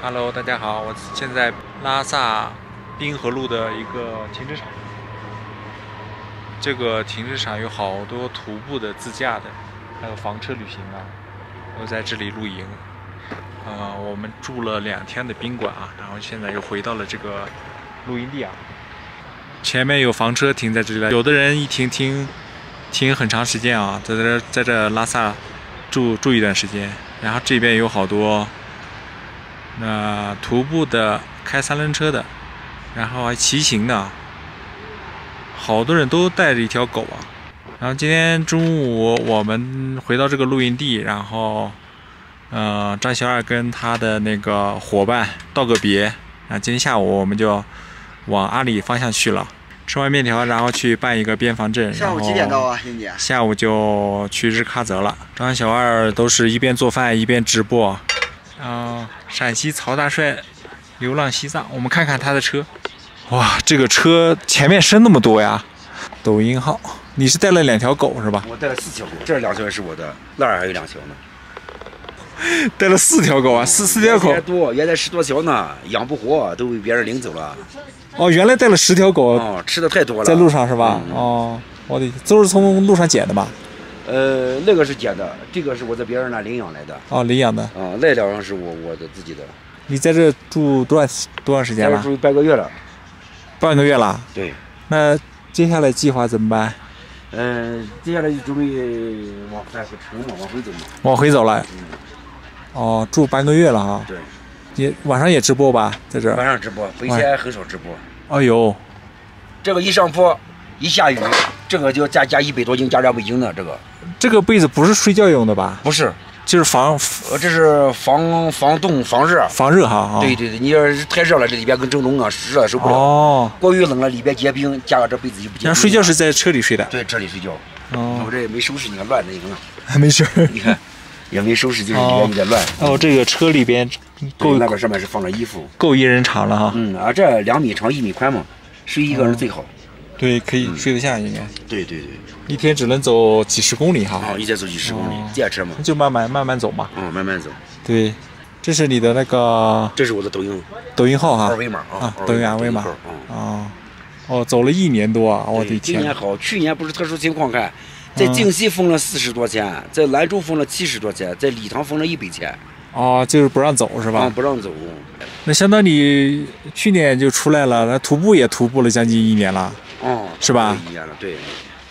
Hello，大家好，我现在拉萨滨河路的一个停车场。这个停车场有好多徒步的、自驾的，还有房车旅行啊，都在这里露营。我们住了2天的宾馆啊，然后现在又回到了这个露营地啊。前面有房车停在这里了，有的人一停很长时间啊，在这拉萨住一段时间。然后这边有好多徒步的、开3轮车的，然后还骑行的，好多人都带着一条狗啊。然后今天中午我们回到这个露营地，然后张小二跟他的那个伙伴道个别，然后今天下午我们就往阿里方向去了，吃完面条然后去办一个边防证。下午几点到啊，兄弟？下午就去日喀则了。张小二都是一边做饭一边直播。陕西曹大帅流浪西藏，我们看看他的车。哇，这个车前面升那么多呀！抖音号，你是带了2条狗是吧？我带了4条狗，这2条是我的，那儿还有2条呢。带了4条狗啊，四条狗多，原来10多条呢，养不活，都被别人领走了。哦，原来带了10条狗。哦，吃的太多了。在路上是吧？哦，我的都是从路上捡的吧？那个是捡的，这个是我在别人那领养来的。哦，领养的。啊，那2样是我的自己的。你在这住多长时间了？住半个月了。半个月了。对。那接下来计划怎么办？接下来就准备往回走嘛。往回走了。哦，住半个月了哈。对。也晚上也直播吧，在这儿。晚上直播，白天很少直播。哎呦，这个一上坡一下雨，这个就加100多斤，加200斤的这个被子不是睡觉用的吧？不是。就是这是防冻防热哈。对，你要是太热了，这里边跟蒸笼啊，热受不了。哦。过于冷了，里边结冰，加个这被子就不结冰。那睡觉是在车里睡的？对，这里睡觉。哦。我这也没收拾，你看乱的一个。还没事。你看，也没收拾，就是里边有点乱。哦，这个车里边够那边上面是放着衣服，够1人长了哈。这2米长1米宽嘛，睡1个人最好。对，可以睡得下应该。对。一天只能走几十公里哈。一天走几十公里，电车嘛。就慢慢走嘛。慢慢走。对，这是你的那个。这是我的抖音号哈。二维码啊。抖音二维码。哦，走了1年多啊！我的天。今年好，去年不是特殊情况看，在靖西封了40多钱，在兰州封了70多钱，在理塘封了100钱。哦，就是不让走是吧？不让走。那相当你去年就出来了，那徒步也徒步了将近1年了。是吧？1年了，对。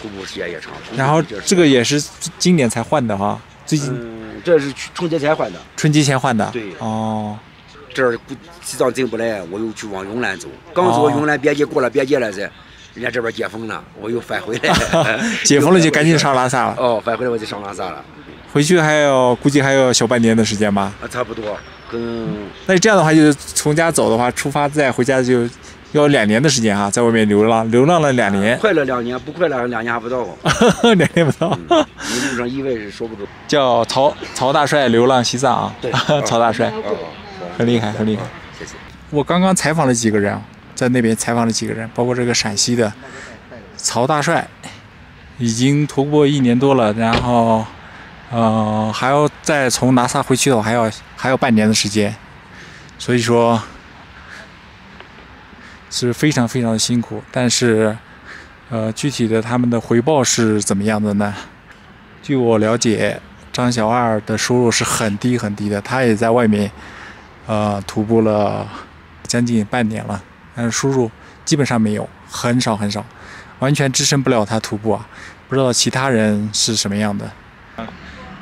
徒步时间也长。然后这个也是今年才换的哈，最近。这是春节前换的。春节前换的。对。哦。这儿西藏进不来，我又去往云南走。刚走云南边界，过了边界了噻，人家这边解封了，我又返回来。解封了就赶紧上拉萨了。返回来我就上拉萨了。回去估计还有小半年的时间吧。差不多。那这样的话，就是从家走的话，出发再回家就要2年的时间哈，在外面流浪了2年。快了2年，不快了2年还不到。2年不到。一路上意外是说不准。叫曹大帅流浪西藏啊。对。曹大帅。很厉害。谢谢。我刚刚采访了几个人，在那边采访了几个人，包括这个陕西的曹大帅，已经徒步1年多了，然后还要再从拉萨回去的话，还要半年的时间，所以说是非常非常的辛苦。但是具体的他们的回报是怎么样的呢？据我了解，张小二的收入是很低的，他也在外面徒步了将近半年了，但是收入基本上没有，很少，完全支撑不了他徒步啊。不知道其他人是什么样的。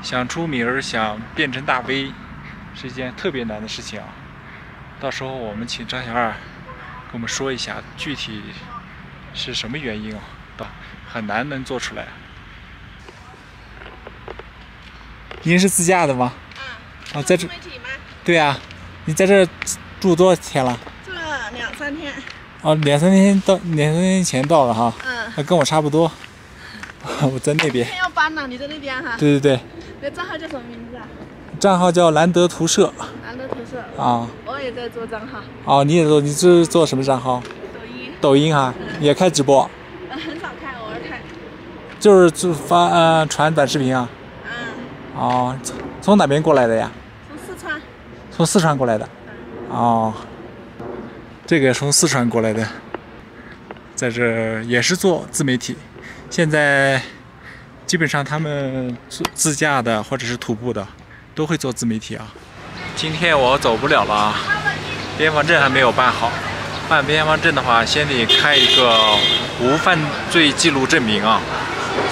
想出名，想变成大 V， 是一件特别难的事情啊。到时候我们请张小二跟我们说一下具体是什么原因啊，很难能做出来。您是自驾的吗？在这。对啊。你在这住多少天了？住了2、3天。2、3天2、3天前到了哈。那跟我差不多。我在那边。要搬了，你在那边哈？对。你的账号叫什么名字啊？账号叫兰德图社。兰德图社。我也在做账号。你也做？你是做什么账号？抖音哈，也开直播。很少开，偶尔开。就是发传短视频啊。从哪边过来的呀？从四川。从四川过来的。哦，这个从四川过来的，在这也是做自媒体。现在基本上他们自驾的或者是徒步的都会做自媒体啊。今天我走不了了，边防证还没有办好。办边防证的话，先得开一个无犯罪记录证明啊。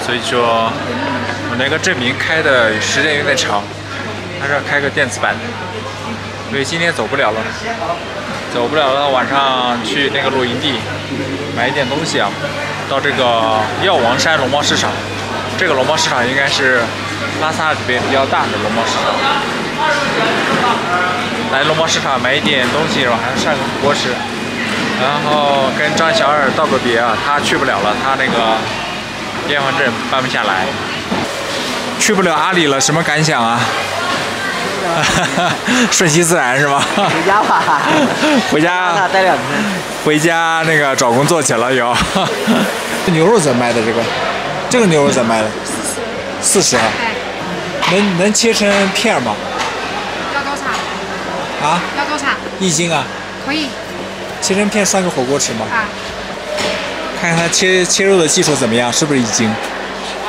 所以说我那个证明开的时间有点长，还是要开个电子版的。所以今天走不了了，晚上去那个露营地买一点东西啊。到这个药王山农贸市场，这个农贸市场应该是拉萨这边比较大的农贸市场。来农贸市场买一点东西，然后还要上个火锅吃。然后跟张小二道个别啊，他去不了了，他那个边防证办不下来，去不了阿里了，什么感想啊？顺其自然是吧？回家吧，回家待2天，回家那个找工作去了有。牛肉怎么卖的？这个牛肉怎么卖的？40啊。能切成片吗？要多少？啊？要多少？1斤啊？可以。切成片涮个火锅吃吗？啊。看看他切肉的技术怎么样，是不是1斤？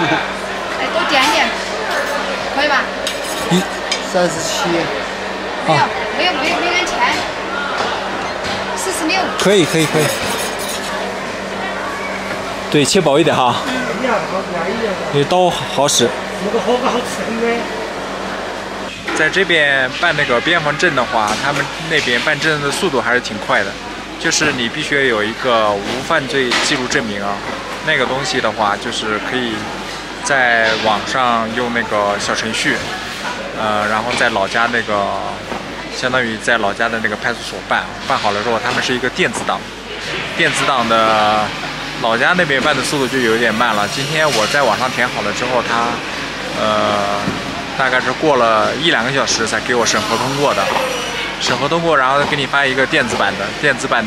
哎，多点点，可以吧？37。没人钱。46。可以。对，切薄一点哈。你刀好使。在这边办那个边防证的话，他们那边办证的速度还是挺快的。就是你必须要有一个无犯罪记录证明啊，那个东西的话，就是可以在网上用那个小程序，然后在老家那个，相当于在老家的那个派出所办好了之后，他们是一个电子档的，老家那边办的速度就有点慢了。今天我在网上填好了之后，他大概是过了1-2个小时才给我审核通过的。审核通过，然后给你发一个电子版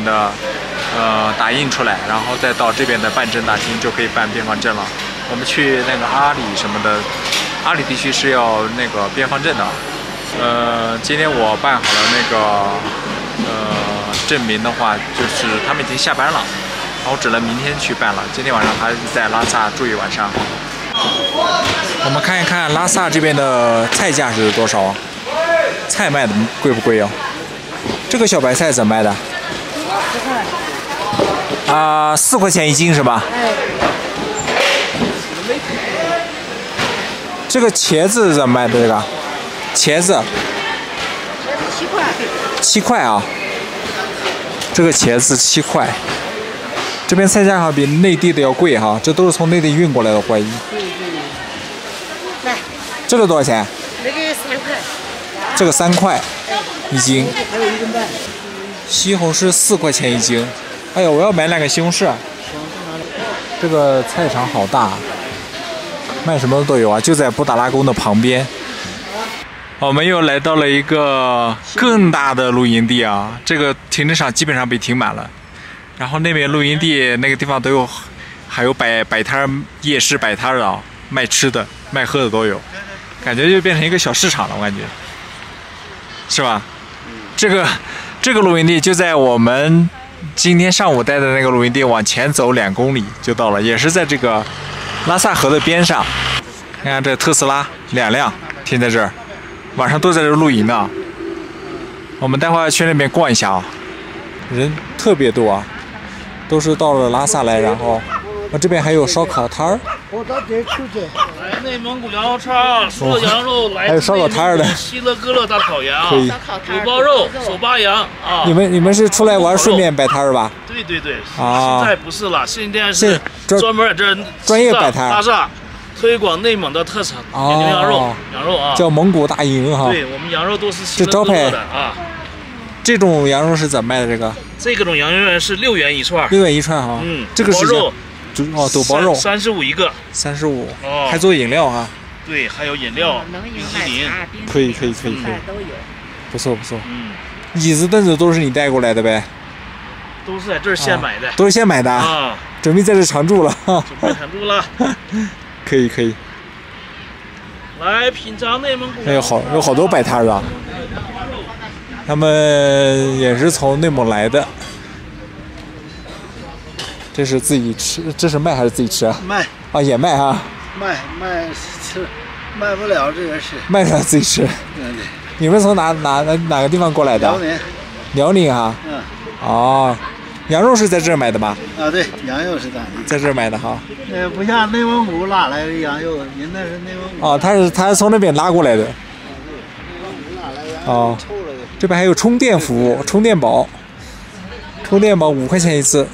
的打印出来，然后再到这边的办证大厅就可以办边防证了。我们去那个阿里什么的，阿里地区是要那个边防证的。今天我办好了那个证明的话，就是他们已经下班了，然后只能明天去办了。今天晚上还是在拉萨住一晚上。我们看一看拉萨这边的菜价是多少啊？菜卖的贵不贵啊？这个小白菜怎么卖的？4块钱1斤是吧？这个茄子怎么卖的？这个茄子7块啊！这个茄子7块。这边菜价哈比内地的要贵哈，这都是从内地运过来的货。来，这个多少钱？那个3块。这个3块1斤。西红柿4块钱1斤。哎呦，我要买2个西红柿。这个菜场好大，卖什么都有啊，就在布达拉宫的旁边。我们又来到了一个更大的露营地啊，这个停车场基本上被停满了。然后那边露营地那个地方都有，还有摆摊夜市摆摊的啊，卖吃的卖喝的都有，感觉就变成一个小市场了，我感觉，是吧？这个露营地就在我们今天上午待的那个露营地往前走2公里就到了，也是在这个拉萨河的边上。看看这特斯拉2辆停在这儿，晚上都在这露营呢。我们待会儿去那边逛一下啊，人特别多啊。都是到了拉萨来，然后这边还有烧烤摊儿。来内蒙古羊肉串，除了羊肉，来还有烧烤摊儿的。希勒戈勒大烤羊，可以。卤包肉，手扒羊啊。你们是出来玩顺便摆摊儿吧？对。啊。现在不是了，现在是专门在这专业摆摊儿。拉萨推广内蒙的特产牛羊肉啊。叫蒙古大营哈。对，我们羊肉都是希勒戈勒的啊。这种羊肉是怎么卖的？这种羊肉是6元1串。6元1串哈。这个是肉。肚包肉。35一个。35。还做饮料哈。对，还有饮料、冰淇淋。可以。不错。椅子凳子都是你带过来的呗？都是在这儿现买的。都是现买的啊。准备在这常住了。准备常住了。可以。来品尝内蒙古。有好多摆摊的。他们也是从内蒙来的。这是自己吃，这是卖还是自己吃啊？卖啊，也卖啊。卖吃，卖不了这个是。卖不了自己吃。对。你们从哪个地方过来的？辽宁。辽宁啊。嗯。哦，羊肉是在这儿买的吗？啊，对，羊肉是当地。在这儿买的哈。不像内蒙古拉来的羊肉，人那是内蒙古。哦，他是从那边拉过来的。哦。这边还有充电服务，充电宝5块钱一次。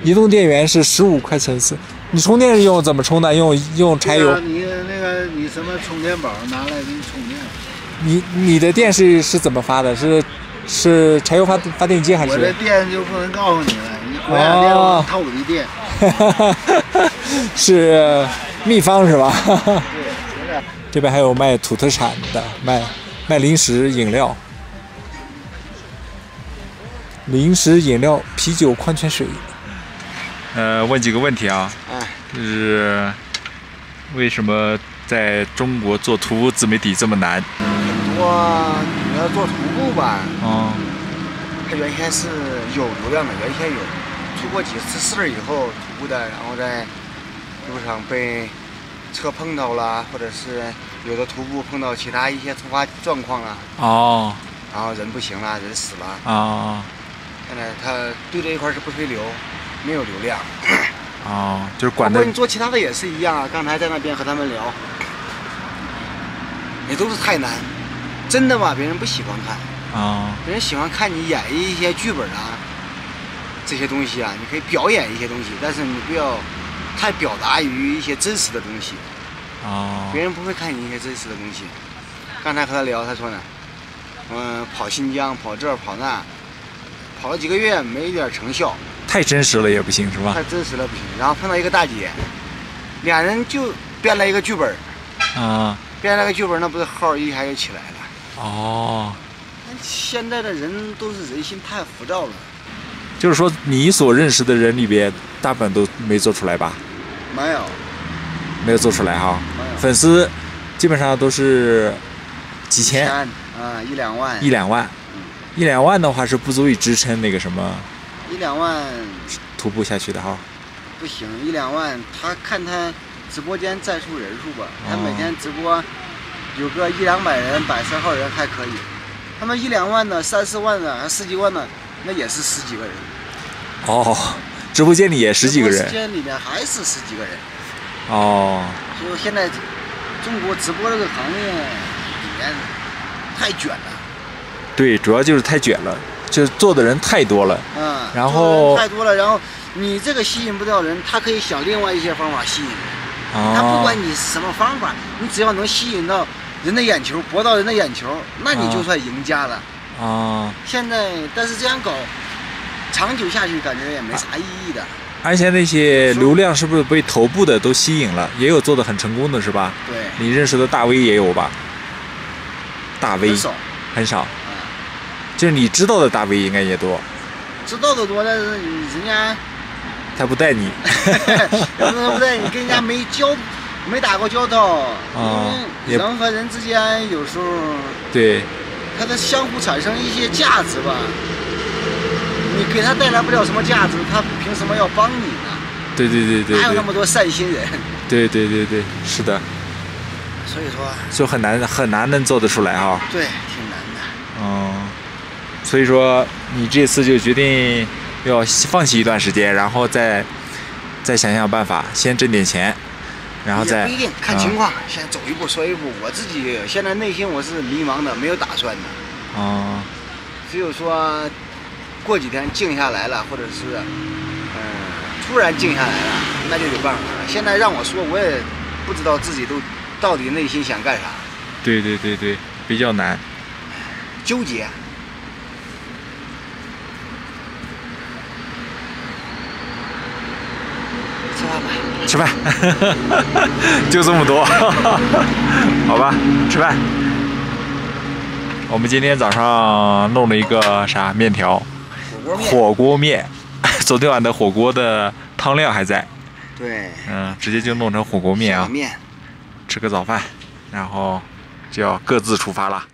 移动电源是15块钱一次。你充电是用怎么充的？用柴油？你什么充电宝拿来给你充电？你的电是怎么发的？是柴油发电机还是？我的电就不能告诉你了，你国家电网偷我的电。是秘方是吧？对。这边还有卖土特产的，卖零食饮料。啤酒、矿泉水。问几个问题啊？就是为什么在中国做徒步自媒体这么难？你要做徒步吧？它原先是有流量的，原先有，出过几次事以后徒步的，然后在路上被车碰到了，或者是有的徒步碰到其他一些突发状况了。然后人不行了，人死了。现在他对这一块是不推流，没有流量。就是管的。包括你做其他的也是一样啊。刚才在那边和他们聊，也都是太难。真的吧，别人不喜欢看。别人喜欢看你演绎一些剧本啊，这些东西啊，你可以表演一些东西，但是你不要太表达于一些真实的东西。别人不会看你一些真实的东西。刚才和他聊，他说呢，跑新疆，跑这儿，跑那。跑了几个月没一点成效，太真实了也不行是吧？太真实了不行。然后碰到一个大姐，俩人就编了一个剧本，编了个剧本，那不是号一下就起来了。现在的人都是人心太浮躁了。就是说，你所认识的人里边，大部分都没做出来吧？没有做出来哈。粉丝基本上都是几千1、2万。 1、2万。1、2万的话是不足以支撑那个什么，1、2万徒步下去的哈。不行，1、2万，他看他直播间在数人数吧，他每天直播有个100、200人，130号人还可以。他们1、2万的、3、4万的、还10几万的，那也是10几个人。直播间里也10几个人。直播间里面还是10几个人。所以现在中国直播这个行业里面太卷了。对，主要就是太卷了，就是做的人太多了。然后太多了，然后你这个吸引不了人，他可以想另外一些方法吸引人。他不管你是什么方法，你只要能吸引到人的眼球，博到人的眼球，那你就算赢家了。现在但是这样搞，长久下去感觉也没啥意义的。而且那些流量是不是被头部的都吸引了？也有做的很成功的是吧？对。你认识的大 V 也有吧？大 V 很少。就是你知道的大 V 应该也多，知道的多，但是人家他不带你，不带你，跟人家没打过交道，人和人之间有时候对，他的相互产生一些价值吧，你给他带来不了什么价值，他凭什么要帮你呢？对，哪有那么多善心人？对，是的，所以说就很难能做得出来哈。对，挺难的。所以说你这次就决定要放弃一段时间，然后再想想办法，先挣点钱，然后再也不一定看情况，先走一步说一步。我自己现在内心我是迷茫的，没有打算的。只有说过几天静下来了，或者是突然静下来了，那就有办法了。现在让我说，我也不知道自己到底内心想干啥。对，比较难，纠结。吃饭，就这么多，好吧，吃饭。我们今天早上弄了一个啥面条，火锅面，昨天晚的火锅的汤料还在。对。直接就弄成火锅面啊。面。吃个早饭，然后就要各自出发了。